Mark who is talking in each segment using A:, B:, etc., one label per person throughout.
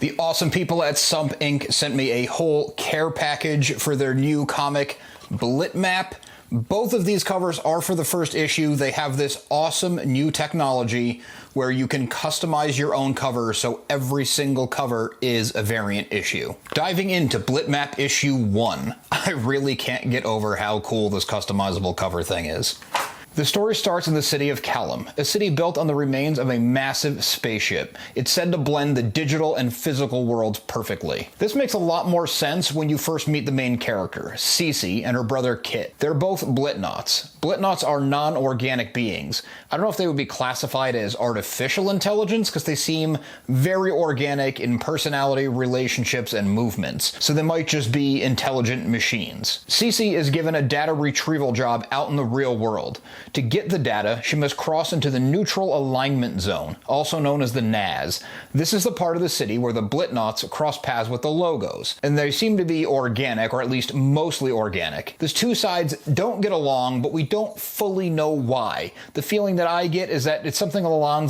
A: The awesome people at Sup Inc. sent me a whole care package for their new comic, Blitmap. Both of these covers are for the first issue. They have this awesome new technology where you can customize your own cover, so every single cover is a variant issue. Diving into Blitmap issue 1, I really can't get over how cool this customizable cover thing is. The story starts in the city of Caelum, a city built on the remains of a massive spaceship. It's said to blend the digital and physical worlds perfectly. This makes a lot more sense when you first meet the main character, Cici, and her brother Kit. They're both Blitnauts. Blitnauts are non-organic beings. I don't know if they would be classified as artificial intelligence, because they seem very organic in personality, relationships, and movements. So they might just be intelligent machines. Cici is given a data retrieval job out in the real world. To get the data, she must cross into the Neutral Alignment Zone, also known as the NAZ. This is the part of the city where the Blitnauts cross paths with the logos, and they seem to be organic, or at least mostly organic. These two sides don't get along, but we don't fully know why. The feeling that I get is that it's something along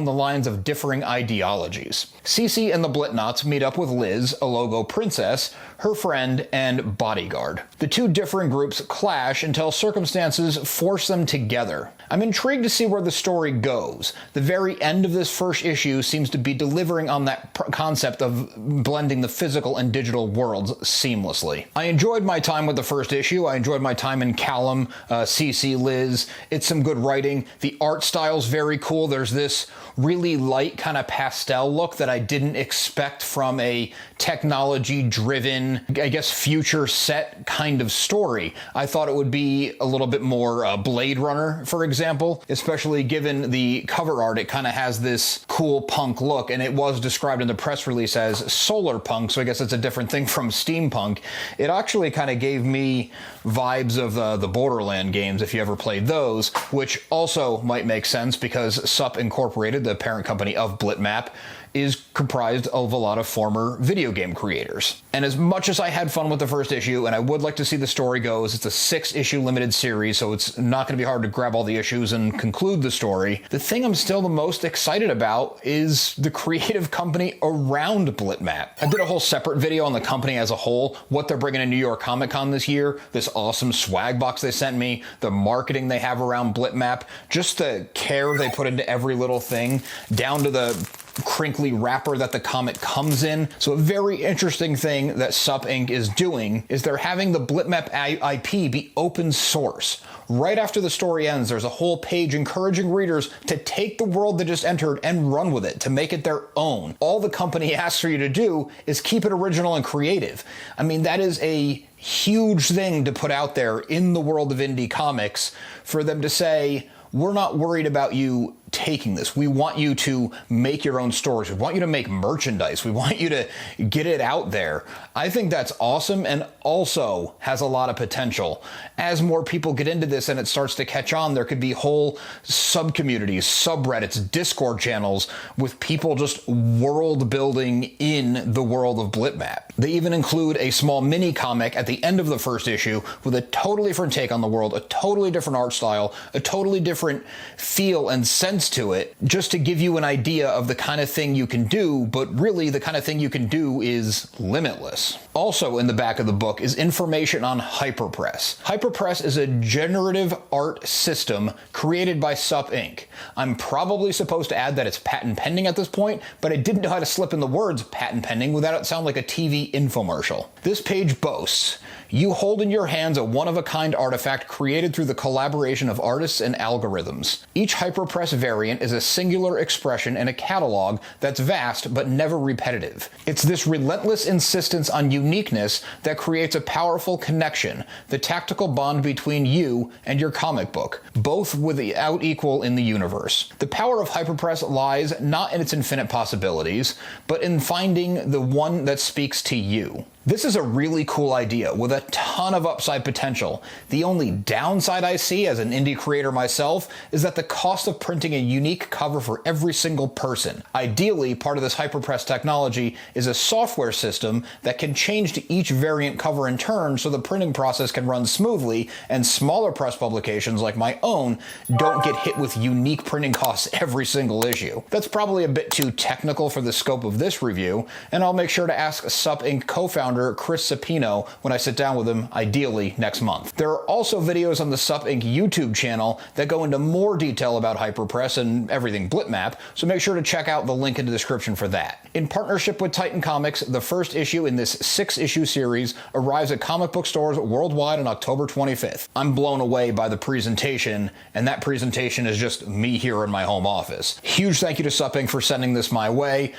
A: the lines of differing ideologies. Cici and the Blitnauts meet up with Liz, a logo princess, her friend, and bodyguard. The two different groups clash until circumstances force them together. I'm intrigued to see where the story goes. The very end of this first issue seems to be delivering on that concept of blending the physical and digital worlds seamlessly. I enjoyed my time with the first issue. I enjoyed my time in Caelum, Cici, Liz. It's some good writing. The art style's very cool. There's this really light kind of pastel look that I didn't expect from a technology-driven, I guess, future set kind of story. I thought it would be a little bit more Blade Runner, for example, especially given the cover art. It kind of has this cool punk look, and it was described in the press release as solarpunk, so I guess it's a different thing from steampunk. It actually kind of gave me vibes of the Borderland games, if you ever played those, which also might make sense because Sup Incorporated, the parent company of Blitmap, is comprised of a lot of former video game creators. And as much as I had fun with the first issue, and I would like to see the story goes, it's a 6-issue limited series, so it's not going to be hard to grab all the issues and conclude the story. The thing I'm still the most excited about is the creative company around Blitmap. I did a whole separate video on the company as a whole, what they're bringing to New York Comic Con this year, this awesome swag box they sent me, the marketing they have around Blitmap, just the care they put into every little thing, down to the crinkly wrapper that the comic comes in. So a very interesting thing that Sup Inc. is doing is they're having the Blitmap IP be open source. Right after the story ends, there's a whole page encouraging readers to take the world they just entered and run with it, to make it their own. All the company asks for you to do is keep it original and creative. I mean, that is a huge thing to put out there in the world of indie comics, for them to say, we're not worried about you taking this. We want you to make your own stories. We want you to make merchandise. We want you to get it out there. I think that's awesome, and also has a lot of potential. As more people get into this and it starts to catch on, there could be whole sub-communities, subreddits, Discord channels with people just world building in the world of Blitmap. They even include a small mini comic at the end of the first issue with a totally different take on the world, a totally different art style, a totally different feel and sense to it, just to give you an idea of the kind of thing you can do, but really the kind of thing you can do is limitless. Also in the back of the book is information on Hyperpress. Hyperpress is a generative art system created by Sup Inc. I'm probably supposed to add that it's patent pending at this point, but I didn't know how to slip in the words patent pending without it sound like a TV infomercial. This page boasts, you hold in your hands a one-of-a-kind artifact created through the collaboration of artists and algorithms. Each Hyperpress variant is a singular expression in a catalog that's vast but never repetitive. It's this relentless insistence on uniqueness that creates a powerful connection, the tactical bond between you and your comic book, both without equal in the universe. The power of Hyperpress lies not in its infinite possibilities, but in finding the one that speaks to you. This is a really cool idea with a ton of upside potential. The only downside I see as an indie creator myself is that the cost of printing a unique cover for every single person. Ideally, part of this hyperpress technology is a software system that can change to each variant cover in turn so the printing process can run smoothly and smaller press publications like my own don't get hit with unique printing costs every single issue. That's probably a bit too technical for the scope of this review, and I'll make sure to ask Sup Inc. co-founder Chris Sapino when I sit down with him, ideally next month. There are also videos on the Sup Inc. YouTube channel that go into more detail about hyperpress and everything Blitmap, so make sure to check out the link in the description for that. In partnership with Titan Comics, the first issue in this 6-issue series arrives at comic book stores worldwide on October 25th. I'm blown away by the presentation, and that presentation is just me here in my home office. Huge thank you to Sup Inc. for sending this my way.